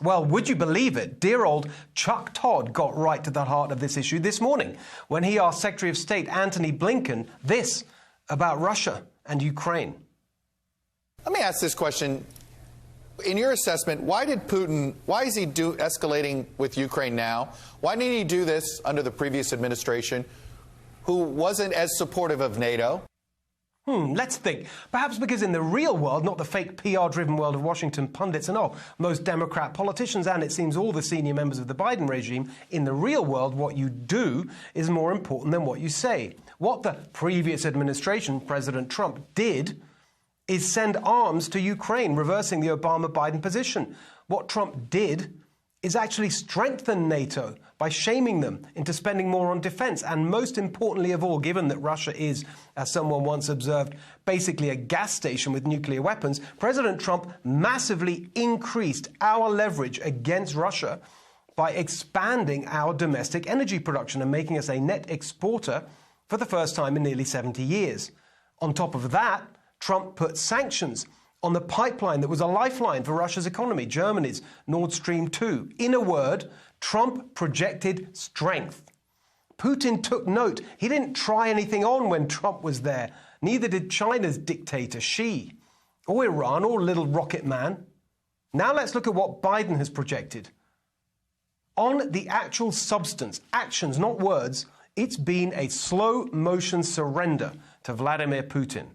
Well, would you believe it? Dear old Chuck Todd got right to the heart of this issue this morning when he asked Secretary of State Antony Blinken this about Russia and Ukraine. Let me ask this question. In your assessment, why is he escalating with Ukraine now? Why didn't he do this under the previous administration, who wasn't as supportive of NATO? Let's think. Perhaps because in the real world, not the fake PR-driven world of Washington pundits and most Democrat politicians, and it seems all the senior members of the Biden regime, in the real world, what you do is more important than what you say. What the previous administration, President Trump, did is send arms to Ukraine, reversing the Obama-Biden position. What Trump did is actually strengthen NATO by shaming them into spending more on defense. And most importantly of all, given that Russia is, as someone once observed, basically a gas station with nuclear weapons, President Trump massively increased our leverage against Russia by expanding our domestic energy production and making us a net exporter for the first time in nearly 70 years. On top of that, Trump put sanctions on the pipeline that was a lifeline for Russia's economy, Germany's Nord Stream 2. In a word, Trump projected strength. Putin took note. He didn't try anything on when Trump was there. Neither did China's dictator, Xi, or Iran, or Little Rocket Man. Now let's look at what Biden has projected. On the actual substance, actions, not words, it's been a slow-motion surrender to Vladimir Putin.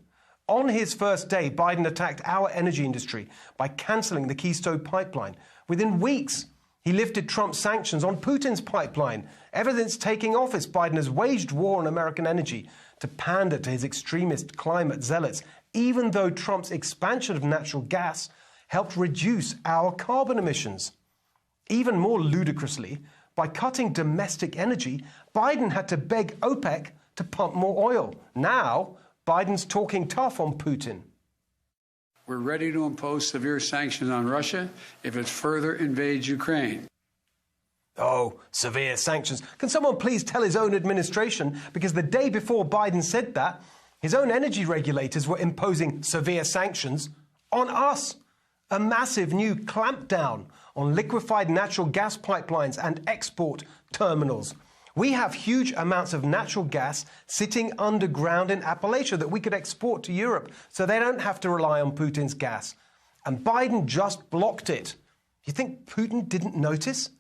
On his first day, Biden attacked our energy industry by cancelling the Keystone pipeline. Within weeks, he lifted Trump's sanctions on Putin's pipeline. Ever since taking office, Biden has waged war on American energy to pander to his extremist climate zealots, even though Trump's expansion of natural gas helped reduce our carbon emissions. Even more ludicrously, by cutting domestic energy, Biden had to beg OPEC to pump more oil. Now, Biden's talking tough on Putin. We're ready to impose severe sanctions on Russia if it further invades Ukraine. Oh, severe sanctions. Can someone please tell his own administration? Because the day before Biden said that, his own energy regulators were imposing severe sanctions on us. A massive new clampdown on liquefied natural gas pipelines and export terminals. We have huge amounts of natural gas sitting underground in Appalachia that we could export to Europe so they don't have to rely on Putin's gas. And Biden just blocked it. You think Putin didn't notice?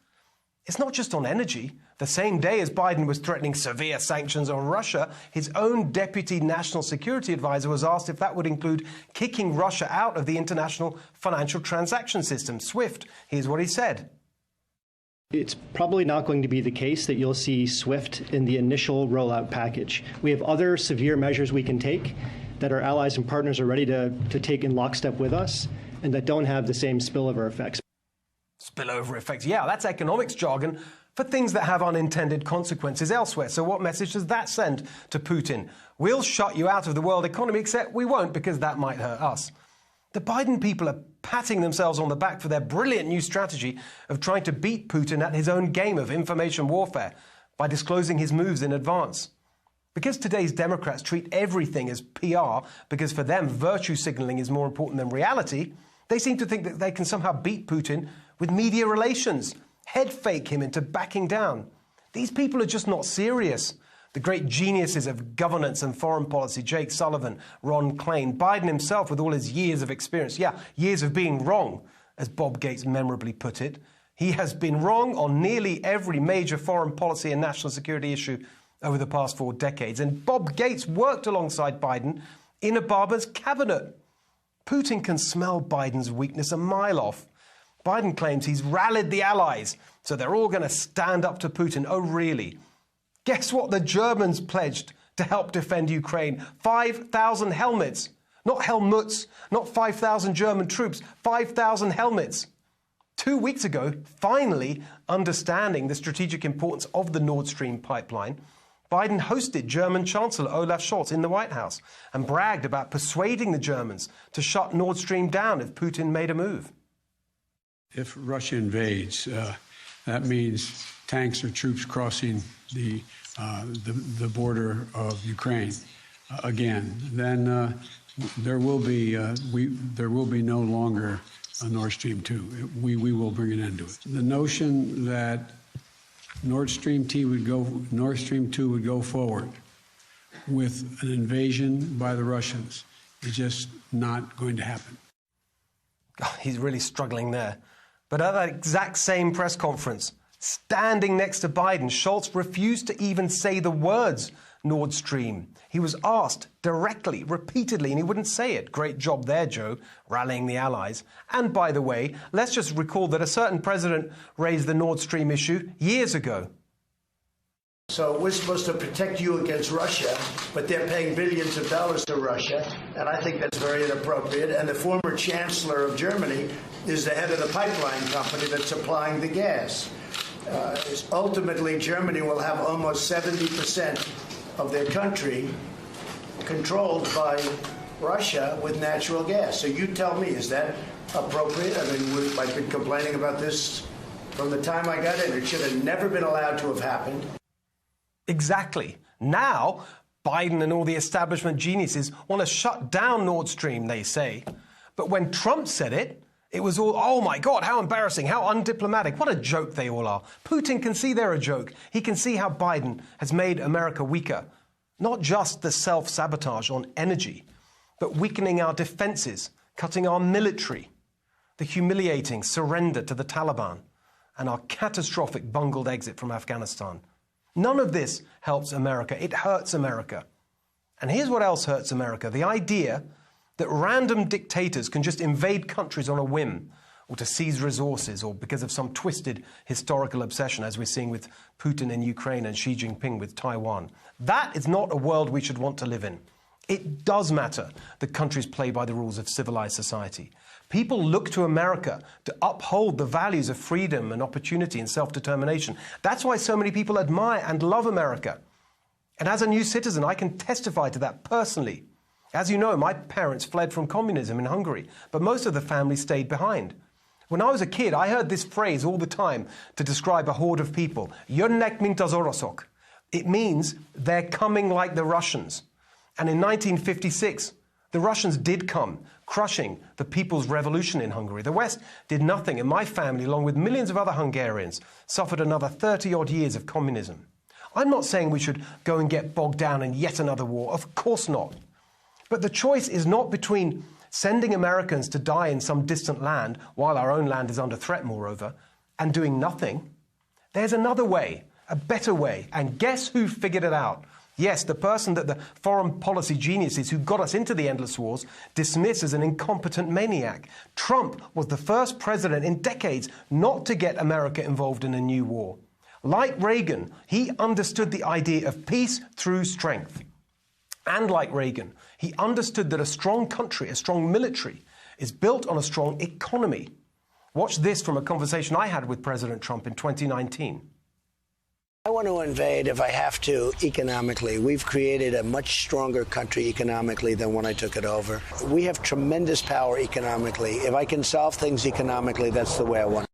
It's not just on energy. The same day as Biden was threatening severe sanctions on Russia, his own deputy national security advisor was asked if that would include kicking Russia out of the International Financial Transaction System, SWIFT. Here's what he said. It's probably not going to be the case that you'll see SWIFT in the initial rollout package. We have other severe measures we can take that our allies and partners are ready to take in lockstep with us and that don't have the same spillover effects. Spillover effects. Yeah, that's economics jargon for things that have unintended consequences elsewhere. So what message does that send to Putin? We'll shut you out of the world economy, except we won't because that might hurt us. The Biden people are patting themselves on the back for their brilliant new strategy of trying to beat Putin at his own game of information warfare by disclosing his moves in advance. Because today's Democrats treat everything as PR because for them virtue signaling is more important than reality, they seem to think that they can somehow beat Putin with media relations, head fake him into backing down. These people are just not serious. The great geniuses of governance and foreign policy, Jake Sullivan, Ron Klain, Biden himself with all his years of experience, years of being wrong, as Bob Gates memorably put it. He has been wrong on nearly every major foreign policy and national security issue over the past 4 decades. And Bob Gates worked alongside Biden in Obama's cabinet. Putin can smell Biden's weakness a mile off. Biden claims he's rallied the allies, so they're all going to stand up to Putin. Oh, really? Guess what the Germans pledged to help defend Ukraine? 5,000 helmets. Not helmets, not 5,000 German troops, 5,000 helmets. 2 weeks ago, finally understanding the strategic importance of the Nord Stream pipeline, Biden hosted German Chancellor Olaf Scholz in the White House and bragged about persuading the Germans to shut Nord Stream down if Putin made a move. If Russia invades, that means tanks or troops crossing the border of Ukraine again. Then there will be no longer on Nord Stream 2. We will bring an end to it. The notion that Nord Stream 2 would go forward with an invasion by the Russians is just not going to happen. Oh, he's really struggling there. But at that exact same press conference, standing next to Biden, Scholz refused to even say the words Nord Stream. He was asked directly, repeatedly, and he wouldn't say it. Great job there, Joe, rallying the allies. And by the way, let's just recall that a certain president raised the Nord Stream issue years ago. So we're supposed to protect you against Russia, but they're paying billions of dollars to Russia, and I think that's very inappropriate. And the former chancellor of Germany is the head of the pipeline company that's supplying the gas. Ultimately, Germany will have almost 70% of their country controlled by Russia with natural gas. So you tell me, is that appropriate? I mean, I've been complaining about this from the time I got in. It should have never been allowed to have happened. Exactly. Now, Biden and all the establishment geniuses want to shut down Nord Stream, they say. But when Trump said it, it was all, oh my God, how embarrassing, how undiplomatic, what a joke they all are. Putin can see they're a joke. He can see how Biden has made America weaker. Not just the self-sabotage on energy, but weakening our defenses, cutting our military, the humiliating surrender to the Taliban, and our catastrophic bungled exit from Afghanistan. None of this helps America. It hurts America. And here's what else hurts America. The idea that random dictators can just invade countries on a whim, or to seize resources, or because of some twisted historical obsession, as we're seeing with Putin in Ukraine and Xi Jinping with Taiwan. That is not a world we should want to live in. It does matter that countries play by the rules of civilized society. People look to America to uphold the values of freedom and opportunity and self-determination. That's why so many people admire and love America. And as a new citizen, I can testify to that personally. As you know, my parents fled from communism in Hungary, but most of the family stayed behind. When I was a kid, I heard this phrase all the time to describe a horde of people. Jönnek mint az oroszok. It means they're coming like the Russians. And in 1956, the Russians did come, crushing the People's Revolution in Hungary. The West did nothing, and my family, along with millions of other Hungarians, suffered another 30-odd years of communism. I'm not saying we should go and get bogged down in yet another war. Of course not. But the choice is not between sending Americans to die in some distant land, while our own land is under threat, moreover, and doing nothing. There's another way, a better way, and guess who figured it out? Yes, the person that the foreign policy geniuses who got us into the endless wars dismiss as an incompetent maniac. Trump was the first president in decades not to get America involved in a new war. Like Reagan, he understood the idea of peace through strength. And like Reagan, he understood that a strong country, a strong military, is built on a strong economy. Watch this from a conversation I had with President Trump in 2019. I want to invade if I have to economically. We've created a much stronger country economically than when I took it over. We have tremendous power economically. If I can solve things economically, that's the way I want it.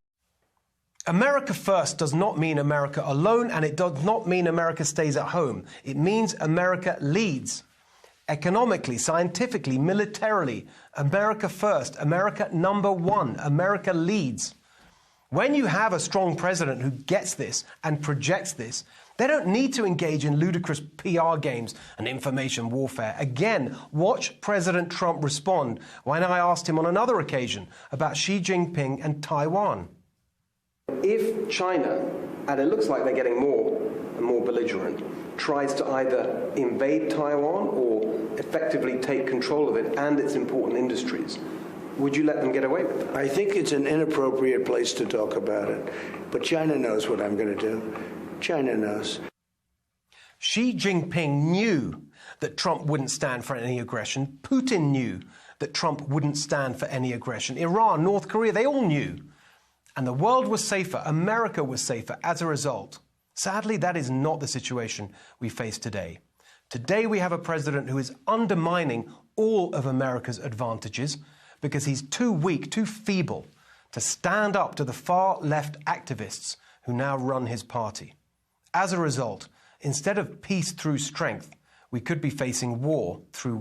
America first does not mean America alone, and it does not mean America stays at home. It means America leads. Economically, scientifically, militarily, America first, America number one, America leads. When you have a strong president who gets this and projects this, they don't need to engage in ludicrous PR games and information warfare. Again, watch President Trump respond when I asked him on another occasion about Xi Jinping and Taiwan. If China, and it looks like they're getting more and more belligerent, tries to either invade Taiwan or effectively take control of it and its important industries, would you let them get away with that? I think it's an inappropriate place to talk about it. But China knows what I'm going to do. China knows. Xi Jinping knew that Trump wouldn't stand for any aggression. Putin knew that Trump wouldn't stand for any aggression. Iran, North Korea, they all knew. And the world was safer, America was safer as a result. Sadly, that is not the situation we face today. Today we have a president who is undermining all of America's advantages because he's too weak, too feeble to stand up to the far-left activists who now run his party. As a result, instead of peace through strength, we could be facing war through